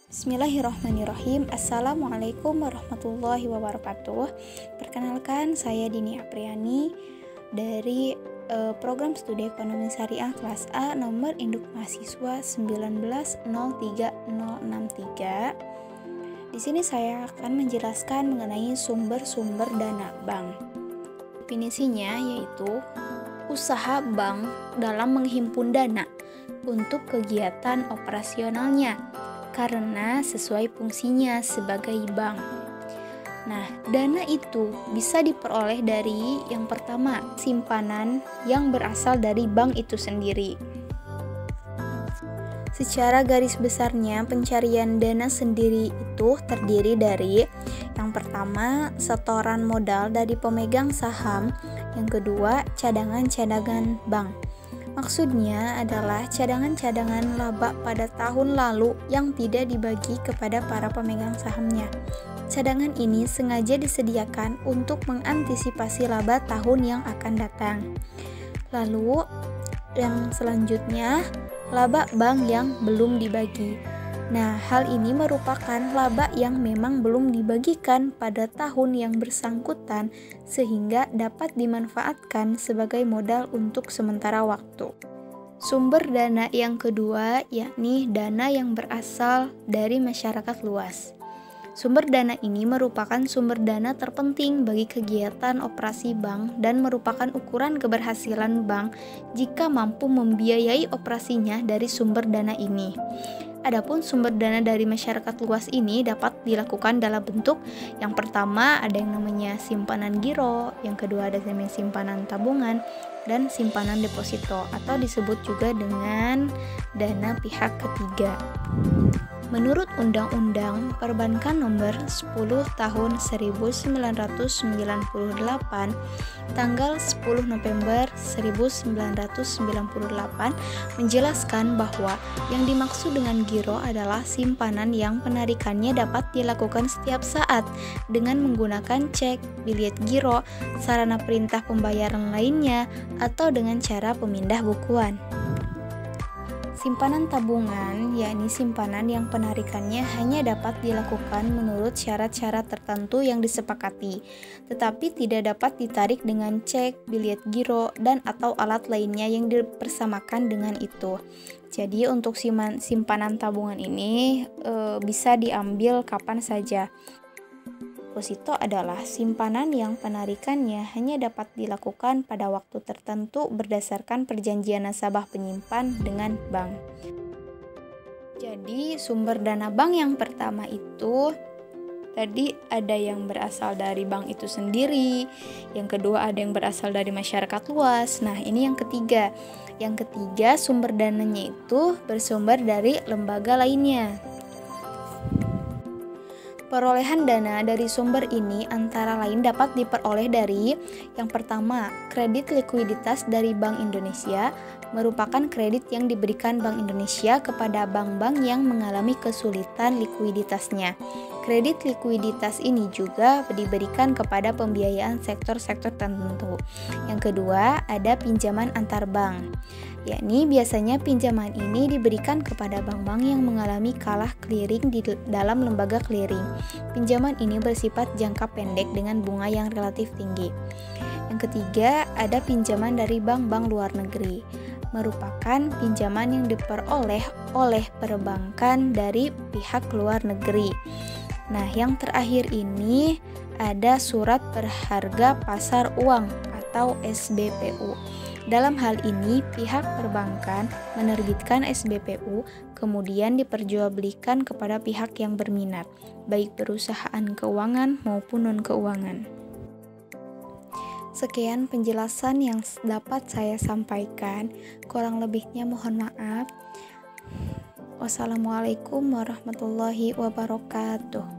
Bismillahirrahmanirrahim. Assalamualaikum warahmatullahi wabarakatuh. Perkenalkan, saya Dini Apriani dari program studi ekonomi syariah kelas A, nomor induk mahasiswa 1903063. Di sini saya akan menjelaskan mengenai sumber-sumber dana bank. Definisinya yaitu usaha bank dalam menghimpun dana untuk kegiatan operasionalnya karena sesuai fungsinya sebagai bank. Nah, dana itu bisa diperoleh dari yang pertama, simpanan yang berasal dari bank itu sendiri. Secara garis besarnya, pencarian dana sendiri itu terdiri dari yang pertama, setoran modal dari pemegang saham, yang kedua, cadangan-cadangan bank. Maksudnya adalah cadangan-cadangan laba pada tahun lalu yang tidak dibagi kepada para pemegang sahamnya. Cadangan ini sengaja disediakan untuk mengantisipasi laba tahun yang akan datang. Lalu, yang selanjutnya, laba bank yang belum dibagi. Nah, hal ini merupakan laba yang memang belum dibagikan pada tahun yang bersangkutan sehingga dapat dimanfaatkan sebagai modal untuk sementara waktu. Sumber dana yang kedua yakni dana yang berasal dari masyarakat luas. Sumber dana ini merupakan sumber dana terpenting bagi kegiatan operasi bank dan merupakan ukuran keberhasilan bank jika mampu membiayai operasinya dari sumber dana ini. Adapun sumber dana dari masyarakat luas ini dapat dilakukan dalam bentuk yang pertama ada yang namanya simpanan giro, yang kedua ada namanya simpanan tabungan, dan simpanan deposito atau disebut juga dengan dana pihak ketiga. Menurut Undang-Undang Perbankan Nomor 10 Tahun 1998 tanggal 10 November 1998 menjelaskan bahwa yang dimaksud dengan giro adalah simpanan yang penarikannya dapat dilakukan setiap saat dengan menggunakan cek, bilet giro, sarana perintah pembayaran lainnya, atau dengan cara pemindah bukuan. Simpanan tabungan, yakni simpanan yang penarikannya hanya dapat dilakukan menurut syarat-syarat tertentu yang disepakati, tetapi tidak dapat ditarik dengan cek, bilet giro, dan atau alat lainnya yang dipersamakan dengan itu. Jadi untuk simpanan tabungan ini bisa diambil kapan saja. Deposito adalah simpanan yang penarikannya hanya dapat dilakukan pada waktu tertentu berdasarkan perjanjian nasabah penyimpan dengan bank. Jadi sumber dana bank yang pertama itu tadi ada yang berasal dari bank itu sendiri, yang kedua ada yang berasal dari masyarakat luas. Nah, ini yang ketiga. Yang ketiga, sumber dananya itu bersumber dari lembaga lainnya. Perolehan dana dari sumber ini antara lain dapat diperoleh dari yang pertama, kredit likuiditas dari Bank Indonesia merupakan kredit yang diberikan Bank Indonesia kepada bank-bank yang mengalami kesulitan likuiditasnya. Kredit likuiditas ini juga diberikan kepada pembiayaan sektor-sektor tertentu. Yang kedua, ada pinjaman antar bank. Yakni biasanya pinjaman ini diberikan kepada bank-bank yang mengalami kalah clearing di dalam lembaga clearing. Pinjaman ini bersifat jangka pendek dengan bunga yang relatif tinggi. Yang ketiga, ada pinjaman dari bank-bank luar negeri. Merupakan pinjaman yang diperoleh oleh perbankan dari pihak luar negeri. Nah, yang terakhir ini ada surat berharga pasar uang atau SBPU. Dalam hal ini, pihak perbankan menerbitkan SBPU, kemudian diperjualbelikan kepada pihak yang berminat, baik perusahaan keuangan maupun non-keuangan. Sekian penjelasan yang dapat saya sampaikan, kurang lebihnya mohon maaf. Wassalamualaikum warahmatullahi wabarakatuh.